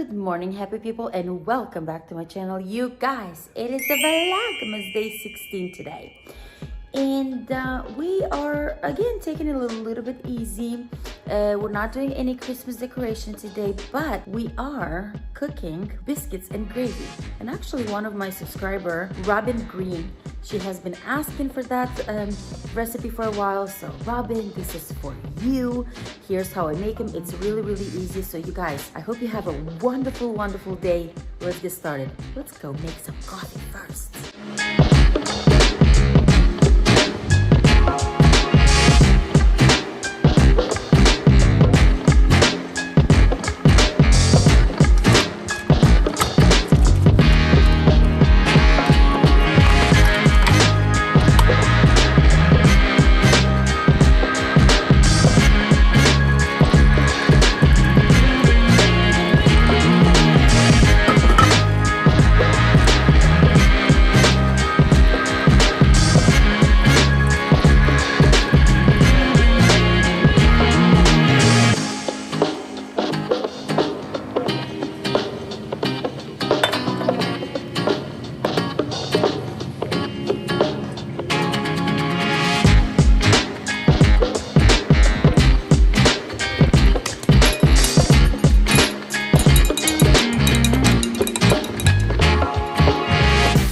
Good morning, happy people, and welcome back to my channel. You guys, it is the Vlogmas day 16 today. And we are again taking it a little bit easy. We're not doing any Christmas decoration today, but we are cooking biscuits and gravy. And actually one of my subscriber, Robin Green, she has been asking for that recipe for a while. So Robin, this is for you. Here's how I make them. It's really easy. So you guys, I hope you have a wonderful day. Let's get started. Let's go make some coffee first.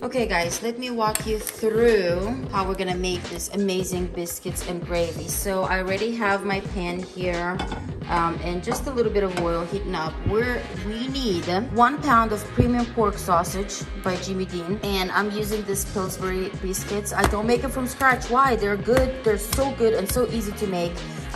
Okay guys, let me walk you through how we're gonna make this amazing biscuits and gravy. So I already have my pan here and just a little bit of oil heating up. We need 1 pound of premium pork sausage by Jimmy Dean, and I'm using this Pillsbury biscuits. I don't make them from scratch. Why? They're good. They're so good and so easy to make.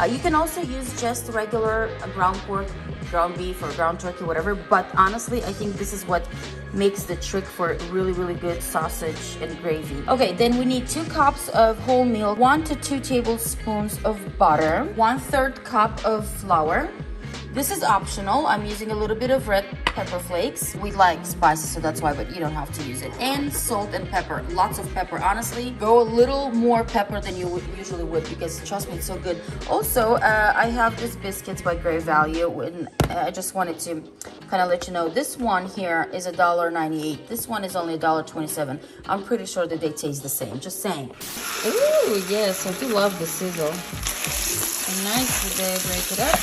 You can also use just regular ground pork, ground beef, or ground turkey, whatever, but honestly I think this is what makes the trick for really good sausage and gravy. Okay, then we need 2 cups of wholemeal, 1 to 2 tablespoons of butter, 1/3 cup of flour. This is optional. I'm using a little bit of red pepper flakes. We like spices, so that's why, but you don't have to use it. And salt and pepper, lots of pepper. Honestly, go a little more pepper than you usually would, because trust me, it's so good. Also, I have this biscuits by Great Value, and I just wanted to kind of let you know, this one here is $1.98. This one is only $1.27. I'm pretty sure that they taste the same, just saying. Ooh, yes, I do love the sizzle. And nicely they break it up.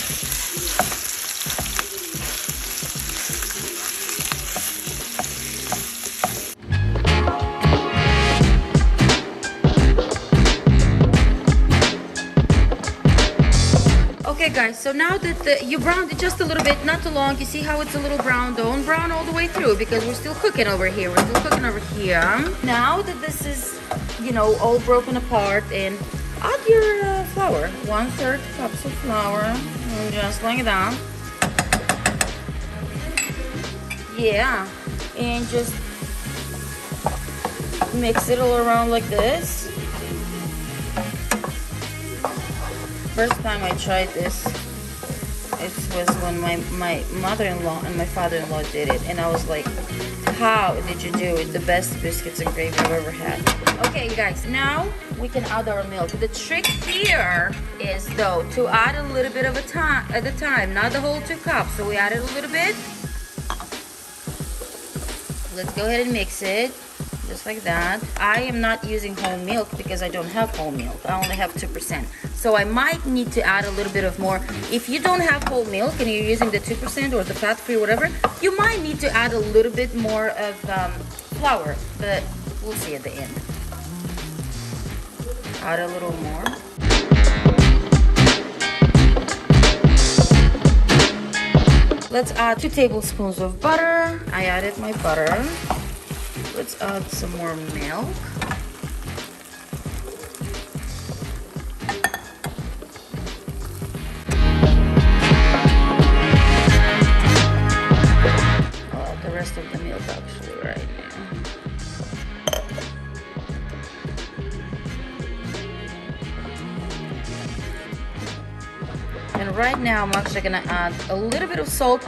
Okay guys, so now that you browned it just a little bit, not too long, you see how it's a little brown. Don't brown all the way through, because we're still cooking over here. We're still cooking over here. Now that this is, you know, all broken apart, and add your flour. 1/3 cups of flour, and just like that. Yeah, and just mix it all around like this. First time I tried this, it was when my mother-in-law and my father-in-law did it, and I was like, how did you do it? The best biscuits and gravy I've ever had. Okay guys, now we can add our milk. The trick here is though to add a little bit of a time at a time, not the whole 2 cups. So we added a little bit. Let's go ahead and mix it. Just like that. I am not using whole milk because I don't have whole milk. I only have 2%. So I might need to add a little bit of more. If you don't have whole milk and you're using the 2% or the fat-free, whatever, you might need to add a little bit more of flour, but we'll see at the end. Add a little more. Let's add 2 tablespoons of butter. I added my butter. Let's add some more milk. I'll add the rest of the milk actually right now. And right now I'm actually gonna add a little bit of salt.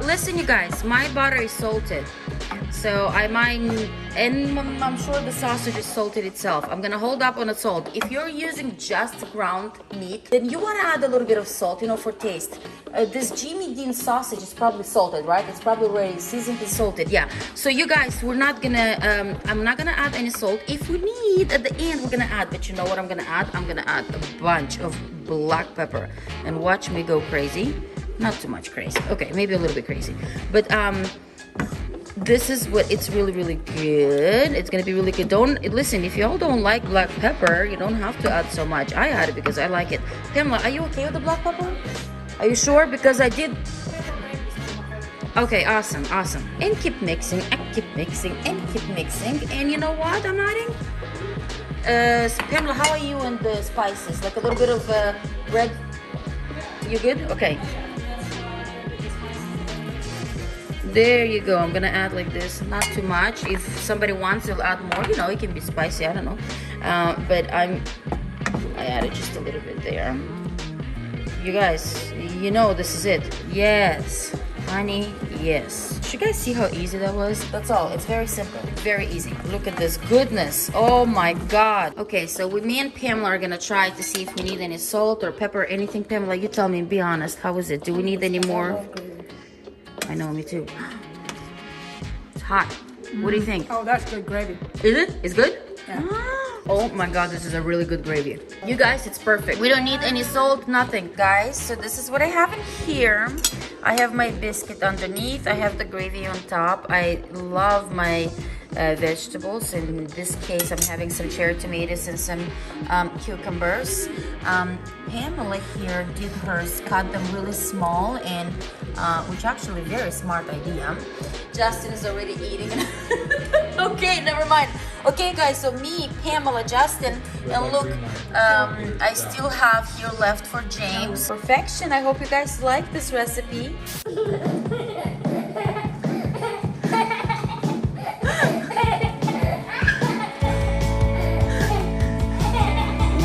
Listen you guys, my butter is salted. So I might, and I'm sure the sausage is salted itself. I'm gonna hold up on the salt. If you're using just ground meat, then you wanna add a little bit of salt, you know, for taste. This Jimmy Dean sausage is probably salted, right? It's probably already seasoned and salted, yeah. So you guys, we're not gonna, I'm not gonna add any salt. If we need at the end, we're gonna add, but you know what I'm gonna add? I'm gonna add a bunch of black pepper and watch me go crazy. Not too much crazy. Okay, maybe a little bit crazy. But this is what it's really good. It's gonna be really good. Don't listen, if y'all don't like black pepper, you don't have to add so much. I add it because I like it. Pamela, are you okay with the black pepper? Are you sure? Because I did. Okay, awesome. And keep mixing, and keep mixing, and keep mixing. And you know what I'm adding? Pamela, how are you in the spices? Like a little bit of red. You good? Okay. There you go. I'm gonna add like this, not too much. If somebody wants, they'll add more. You know, it can be spicy. I don't know, but I added just a little bit there. You guys, you know this is it. Yes, honey. Yes. Did you guys see how easy that was? That's all. It's very simple. Very easy. Look at this goodness. Oh my God. Okay, so me and Pamela are gonna try to see if we need any salt or pepper or anything. Pamela, you tell me. Be honest. How is it? Do we need any more? I know, me too. It's hot. What do you think? Oh, that's good gravy. Is it? It's good? Yeah. Oh my God, this is a really good gravy. You guys, it's perfect. We don't need any salt, nothing. Guys, so this is what I have in here. I have my biscuit underneath. I have the gravy on top. I love my vegetables. In this case, I'm having some cherry tomatoes and some cucumbers. Pamela here did hers, cut them really small, and which actually very smart idea. Justin is already eating. Okay, never mind. Okay, guys, so me, Pamela, Justin, and look, I still have here left for James. Perfection. I hope you guys like this recipe.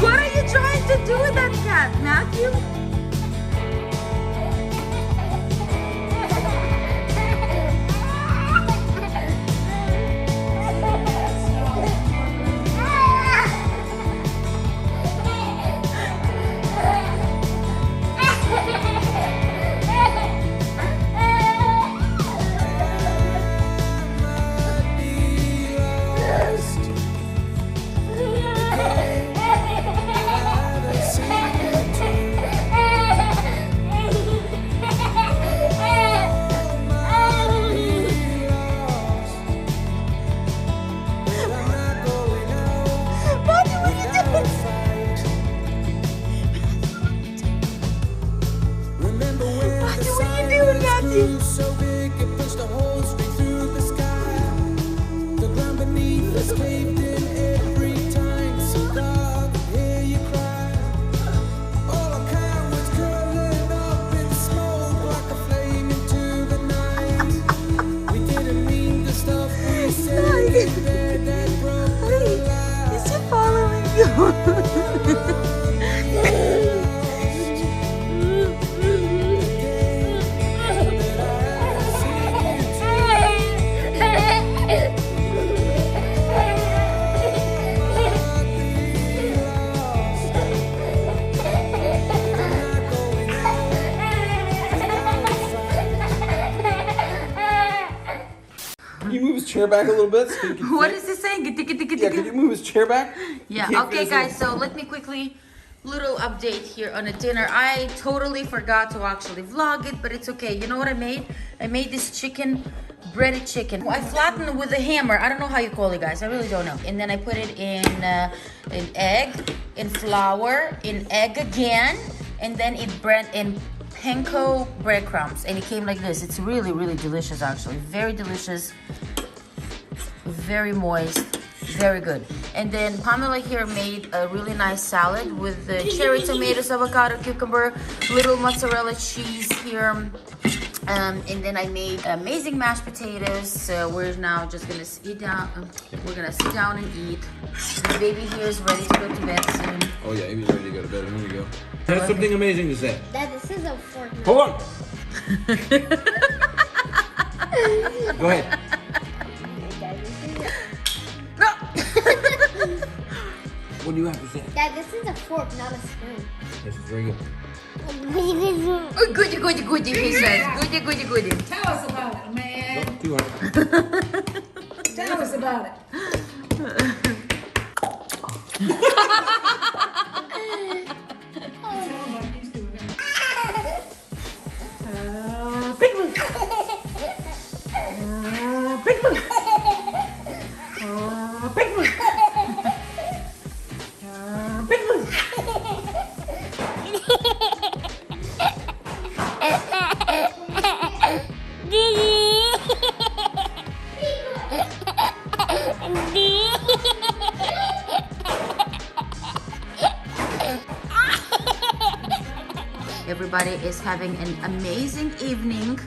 What are you trying to do with that cat, Matthew? So big it pushed a hole straight through the sky. The ground beneath us caved in every time. So God, hear you cry. All our cowards curling up in smoke like a flame into the night. We didn't mean the stuff we said in bed that broke the lie. Is he following you? Can you move his chair back a little bit? So he can What fit? is he saying? Yeah, can you move his chair back? Yeah, okay guys, so let me quickly, little update here on a dinner. I totally forgot to actually vlog it, but it's okay. You know what I made? I made this chicken, breaded chicken. I flattened it with a hammer. I don't know how you call it, guys. I really don't know. And then I put it in egg, in flour, in egg again, and then it bread in panko breadcrumbs, and it came like this. It's really, really delicious, actually. Very delicious, very moist, very good. And then Pamela here made a really nice salad with the cherry tomatoes, avocado, cucumber, little mozzarella cheese here. And then I made amazing mashed potatoes. So we're now just gonna sit down. We're gonna sit down and eat. The baby here is ready to go to bed soon. Oh yeah, Amy's ready to go to bed. Here we go. Has something amazing to say. Dad, this is a fork. Hold on. Go ahead. Dad, this is a fork, not a spoon. This is very good. Oh, goody, goody, goody, he says. Goody, goody, goody. Tell us about it, man. Oh, too hard. Tell us about it. Everybody is having an amazing evening,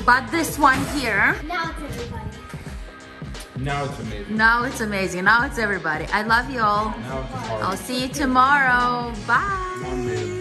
but this one here, Now it's everybody. Now it's amazing. now it's amazing. Now it's everybody. I love you all. Now it's hard. I'll see you tomorrow. Bye. Amazing.